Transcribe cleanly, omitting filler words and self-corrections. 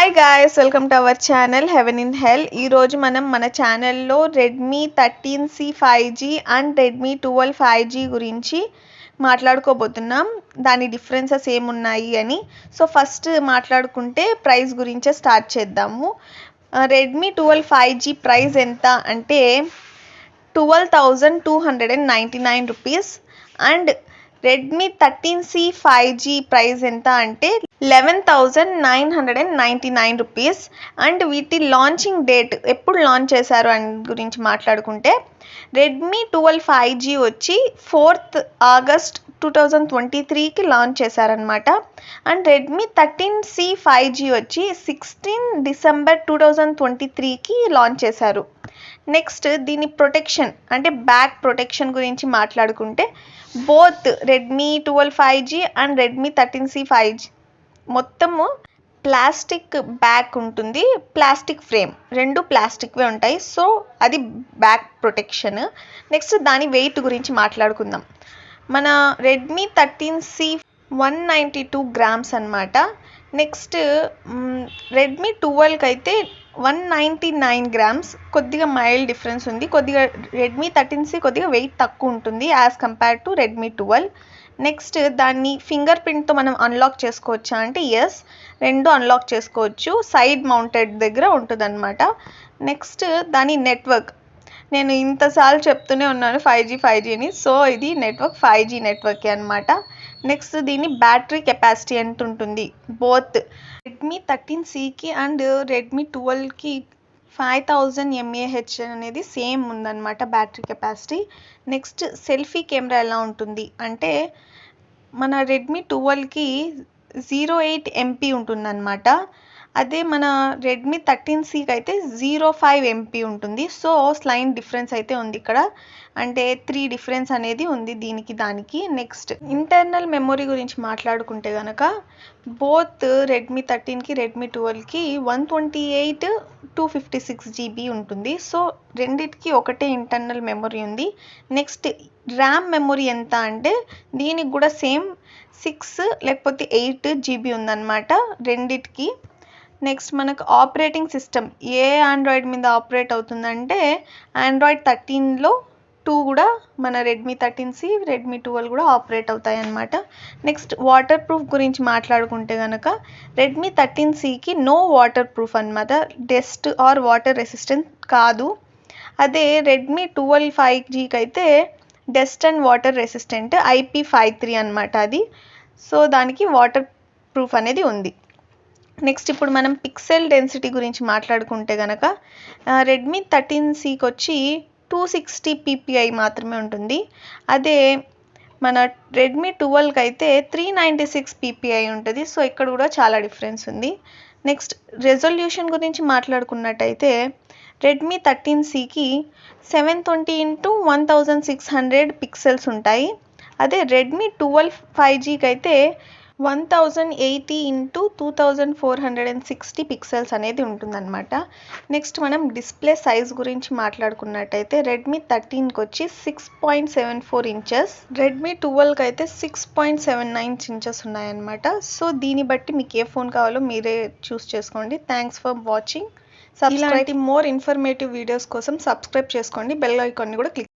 Hi guys, welcome to our channel haven in హెల్. ఈరోజు మనం మన ఛానల్లో Redmi 13C 5G and Redmi 12 5G గురించి మాట్లాడుకోబోతున్నాం. దాని డిఫరెన్సెస్ ఏమున్నాయి అని. సో ఫస్ట్ మాట్లాడుకుంటే ప్రైస్ గురించే స్టార్ట్ చేద్దాము. రెడ్మీ 12 5G ప్రైస్ ఎంత అంటే 12,299 rupees and Redmi 13C 5G price ఎంత అంటే 11,999 రూపీస్. అండ్ వీటి లాంచింగ్ డేట్ ఎప్పుడు లాంచ్ చేశారు అని గురించి మాట్లాడుకుంటే రెడ్మీ 12 5G వచ్చి 4th ఆగస్ట్ 2023కి లాంచ్ చేశారనమాట. అండ్ రెడ్మీ 13C 5G వచ్చి 16 డిసెంబర్ 2023కి లాంచ్ చేశారు. నెక్స్ట్ దీని ప్రొటెక్షన్ అంటే బ్యాక్ ప్రొటెక్షన్ గురించి మాట్లాడుకుంటే both Redmi 12 5G and Redmi 13C 5G మొత్తము ప్లాస్టిక్ బ్యాక్ ఉంటుంది, ప్లాస్టిక్ ఫ్రేమ్, రెండు ప్లాస్టిక్వే ఉంటాయి. సో అది బ్యాక్ ప్రొటెక్షన్. నెక్స్ట్ దాని వెయిట్ గురించి మాట్లాడుకుందాం. మన రెడ్మీ 13C 192 గ్రామ్స్ అనమాట. నెక్స్ట్ రెడ్మీ 12కి అయితే 199 గ్రామ్స్, కొద్దిగా మైల్డ్ డిఫరెన్స్ ఉంది. కొద్దిగా రెడ్మీ 13C కొద్దిగా వెయిట్ తక్కువ ఉంటుంది as compare to Redmi 12. Next దాన్ని ఫింగర్ ప్రింట్తో మనం అన్లాక్ చేసుకోవచ్చా అంటే ఎస్, రెండు అన్లాక్ చేసుకోవచ్చు. సైడ్ మౌంటెడ్ దగ్గర ఉంటుంది అనమాట. నెక్స్ట్ దాని నెట్వర్క్, నేను ఇంతసార్లు చెప్తూనే ఉన్నాను 5G అని. సో ఇది నెట్వర్క్ 5G నెట్వర్కే అనమాట. నెక్స్ట్ దీని బ్యాటరీ కెపాసిటీ ఎంత ఉంటుంది, బోత్ రెడ్మీ 13Cకి అండ్ రెడ్మీ 12కి 5000 mAh అనేది సేమ్ ఉందన్నమాట battery capacity. Next selfie camera ఎలా ఉంటుంది అంటే మన రెడ్మీ 12కి 08 MP ఉంటుందన్నమాట. అదే మన రెడ్మీ 13Cకి అయితే 05 MP ఉంటుంది. సో స్లైన్ డిఫరెన్స్ అయితే ఉంది ఇక్కడ, అంటే 3 డిఫరెన్స్ అనేది ఉంది దీనికి దానికి. నెక్స్ట్ ఇంటర్నల్ మెమొరీ గురించి మాట్లాడుకుంటే కనుక బోత్ రెడ్మీ 13కి రెడ్మీ 12కి 128 256 GB ఉంటుంది. సో రెండిటికి ఒకటే ఇంటర్నల్ మెమొరీ ఉంది. నెక్స్ట్ ర్యామ్ మెమొరీ ఎంత అంటే దీనికి కూడా సేమ్ 6 లేకపోతే 8 GB ఉందన్నమాట రెండిటికి. నెక్స్ట్ మనకు ఆపరేటింగ్ సిస్టమ్ ఏ ఆండ్రాయిడ్ మీద ఆపరేట్ అవుతుందంటే ఆండ్రాయిడ్ 13లో 2 కూడా మన రెడ్మీ 13C రెడ్మీ 12 కూడా ఆపరేట్ అవుతాయి అన్నమాట. నెక్స్ట్ వాటర్ ప్రూఫ్ గురించి మాట్లాడుకుంటే కనుక రెడ్మీ 13Cకి నో వాటర్ ప్రూఫ్ అనమాట, డస్ట్ ఆర్ వాటర్ రెసిస్టెంట్ కాదు. అదే రెడ్మీ 12 5Gకి అయితే dust and water resistant IP53 అనమాట అది. సో దానికి వాటర్ ప్రూఫ్ అనేది ఉంది. నెక్స్ట్ ఇప్పుడు మనం పిక్సెల్ డెన్సిటీ గురించి మాట్లాడుకుంటే కనుక రెడ్మీ 13Cకి వచ్చి 260 ppi మాత్రమే ఉంటుంది. అదే మన రెడ్మీ 12కి అయితే 396 ppi ఉంటుంది. సో ఇక్కడ కూడా చాలా డిఫరెన్స్ ఉంది. నెక్స్ట్ రెజల్యూషన్ గురించి మాట్లాడుకున్నట్టయితే రెడ్మీ 13Cకి 720x1600 పిక్సెల్స్ ఉంటాయి. అదే రెడ్మీ 12 5Gకి అయితే 1080x2460 పిక్సెల్స్ అనేది ఉంటుందన్నమాట. నెక్స్ట్ మనం డిస్ప్లే సైజ్ గురించి మాట్లాడుకున్నట్టయితే రెడ్మీ 13కి వచ్చి 6.74 ఇంచెస్, రెడ్మీ 12కి అయితే 6.79 ఇంచెస్ ఉన్నాయన్నమాట. సో దీన్ని బట్టి మీకు ఏ ఫోన్ కావాలో మీరే చూస్ చేసుకోండి. Thanks for watching. ఇలాంటి మోర్ ఇన్ఫర్మేటివ్ వీడియోస్ కోసం సబ్స్క్రైబ్ చేసుకోండి, బెల్ ఐకాన్ని కూడా క్లిక్